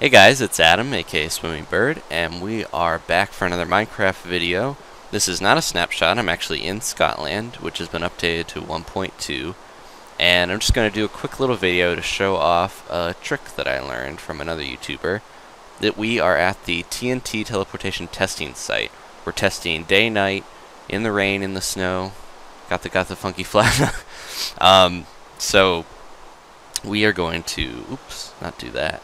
Hey guys, it's Adam, aka Swimming Bird, and we are back for another Minecraft video. This is not a snapshot, I'm actually in Scotland, which has been updated to 1.2, and I'm just going to do a quick little video to show off a trick that I learned from another YouTuber, that we are at the TNT Teleportation testing site. We're testing day, night, in the rain, in the snow, got the funky flag. So we are going to, oops, not do that.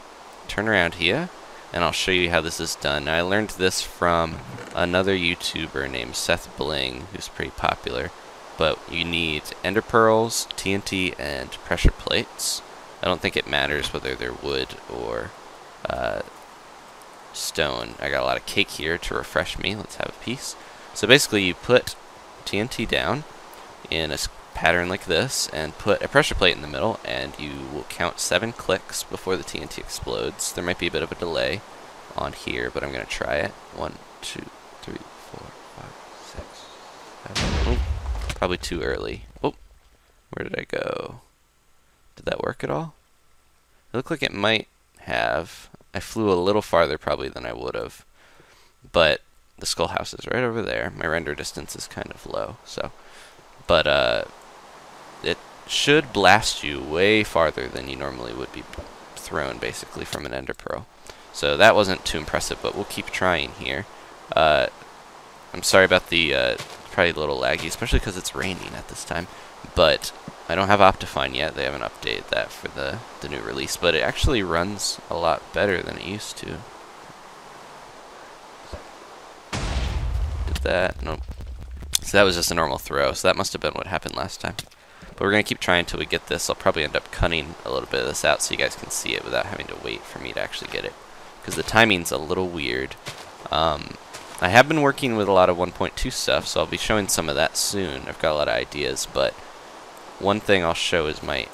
Turn around here and I'll show you how this is done. Now, I learned this from another YouTuber named SethBling, who's pretty popular, but you need ender pearls, TNT, and pressure plates. I don't think it matters whether they're wood or stone. I got a lot of cake here to refresh me. Let's have a piece. So basically you put TNT down in a pattern like this and put a pressure plate in the middle, and you will count 7 clicks before the TNT explodes. There might be a bit of a delay on here, but I'm going to try it. 1, 2, 3, 4, 5, 6, 7. Oh, probably too early. Oh, where did I go? Did that work at all? It looked like it might have. I flew a little farther probably than I would have, but the skull house is right over there. My render distance is kind of low, so. But it should blast you way farther than you normally would be thrown, basically, from an ender pearl. So that wasn't too impressive, but we'll keep trying here. I'm sorry about the probably a little laggy, especially because it's raining at this time. But I don't have Optifine yet. They haven't updated that for the new release, but it actually runs a lot better than it used to. Did that? Nope. So that was just a normal throw, so that must have been what happened last time. But we're going to keep trying until we get this. I'll probably end up cutting a little bit of this out so you guys can see it without having to wait for me to actually get it, because the timing's a little weird. I have been working with a lot of 1.2 stuff, so I'll be showing some of that soon. I've got a lot of ideas, but one thing I'll show is my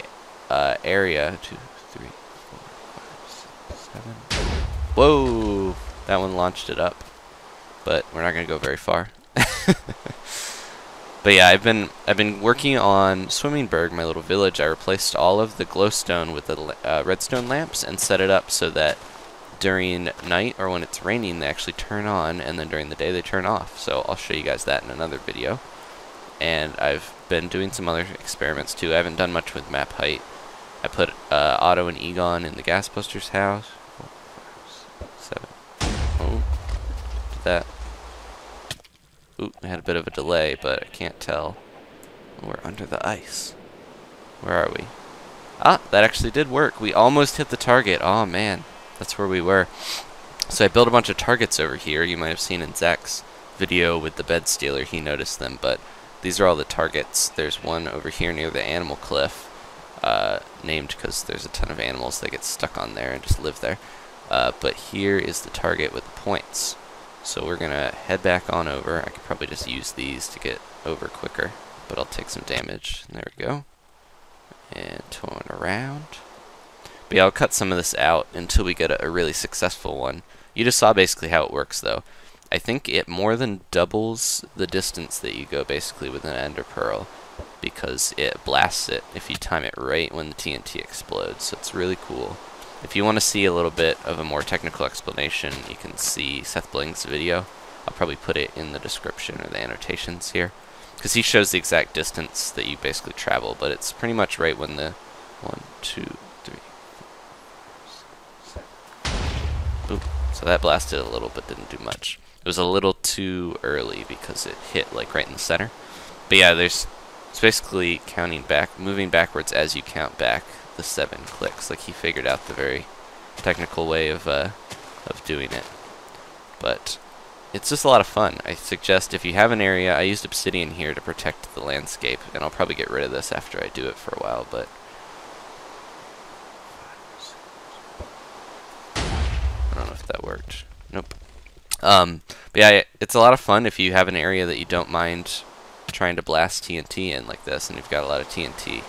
area. 2, 3, 4, 5, 6, 7. Whoa! That one launched it up, but we're not going to go very far. But yeah, I've been working on Swimmingberg, my little village. I replaced all of the glowstone with the redstone lamps and set it up so that during night or when it's raining they actually turn on, and then during the day they turn off. So I'll show you guys that in another video. And I've been doing some other experiments too. I haven't done much with map height. I put Otto and Egon in the gas poster's house. 4, 5, 6, 7. Oh, did that. Ooh, I had a bit of a delay, but I can't tell. We're under the ice. Where are we? Ah, that actually did work. We almost hit the target. Oh man, that's where we were. So I built a bunch of targets over here. You might have seen in Zach's video with the bed stealer, he noticed them, but these are all the targets. There's one over here near the animal cliff, named because there's a ton of animals that get stuck on there and just live there. But here is the target with the points. So we're going to head back on over. I could probably just use these to get over quicker, but I'll take some damage. There we go. And turn around. But yeah, I'll cut some of this out until we get a really successful one. You just saw basically how it works, though. I think it more than doubles the distance that you go, basically, with an ender pearl, because it blasts it if you time it right when the TNT explodes. So it's really cool. If you want to see a little bit of a more technical explanation, you can see SethBling's video. I'll probably put it in the description or the annotations here, because he shows the exact distance that you basically travel, but it's pretty much right when the 1, 2, 3, 4, 5, 7. Oop. So that blasted a little, but didn't do much. It was a little too early because it hit like right in the center. But yeah, it's basically counting back, moving backwards as you count back the 7 clicks. Like, he figured out the very technical way of doing it. But it's just a lot of fun. I suggest if you have an area, I used obsidian here to protect the landscape, and I'll probably get rid of this after I do it for a while, but I don't know if that worked. Nope. But yeah, it's a lot of fun if you have an area that you don't mind trying to blast TNT in like this, and you've got a lot of TNT.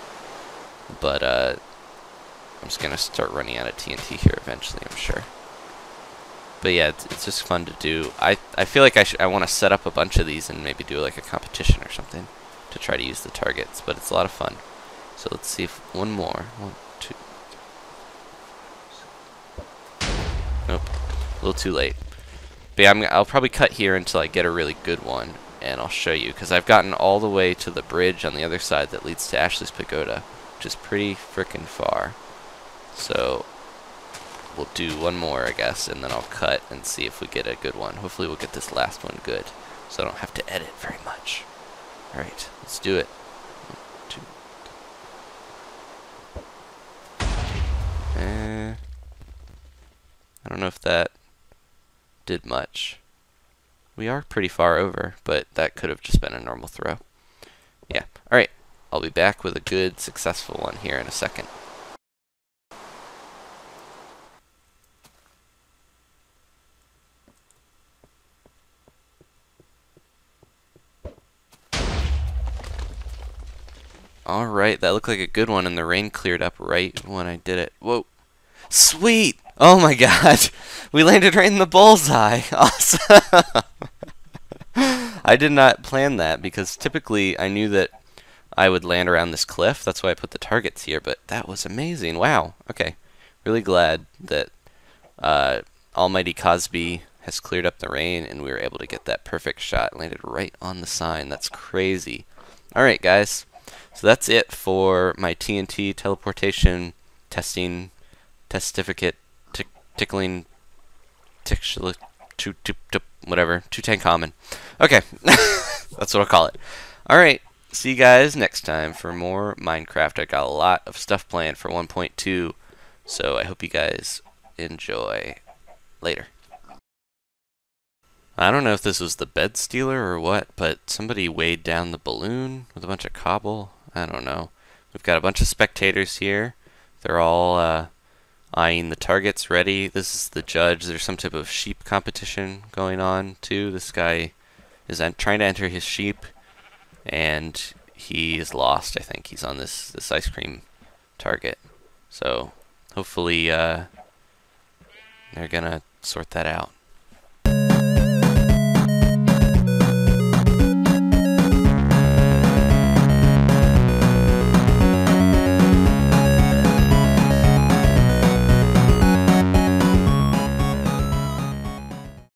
But I'm just going to start running out of TNT here eventually, I'm sure. But yeah, it's just fun to do. I feel like I want to set up a bunch of these and maybe do like a competition or something to try to use the targets, but it's a lot of fun. So let's see if one more. 1, 2, 3. Nope. A little too late. But yeah, I'll probably cut here until I get a really good one, and I'll show you, because I've gotten all the way to the bridge on the other side that leads to Ashley's Pagoda, which is pretty frickin' far. So we'll do one more, I guess, and then I'll cut and see if we get a good one. Hopefully we'll get this last one good, so I don't have to edit very much. Alright, let's do it. 1, 2. I don't know if that did much. We are pretty far over, but that could have just been a normal throw. Yeah. Alright, I'll be back with a good, successful one here in a second. Alright, that looked like a good one, and the rain cleared up right when I did it. Whoa. Sweet! Oh my god! We landed right in the bullseye! Awesome! I did not plan that, because typically I knew that I would land around this cliff. That's why I put the targets here, but that was amazing. Wow. Okay. Really glad that Almighty Cosby has cleared up the rain, and we were able to get that perfect shot. Landed right on the sign. That's crazy. Alright, guys. So that's it for my TNT teleportation testing testificate tickling whatever 210 common. Okay. That's what I'll call it. Alright. See you guys next time for more Minecraft. I got a lot of stuff planned for 1.2, so I hope you guys enjoy. Later. I don't know if this was the bed stealer or what, but somebody weighed down the balloon with a bunch of cobble. I don't know. We've got a bunch of spectators here. They're all eyeing the targets ready. This is the judge. There's some type of sheep competition going on too. This guy is trying to enter his sheep, and he is lost. I think he's on this ice cream target. So hopefully they're gonna sort that out.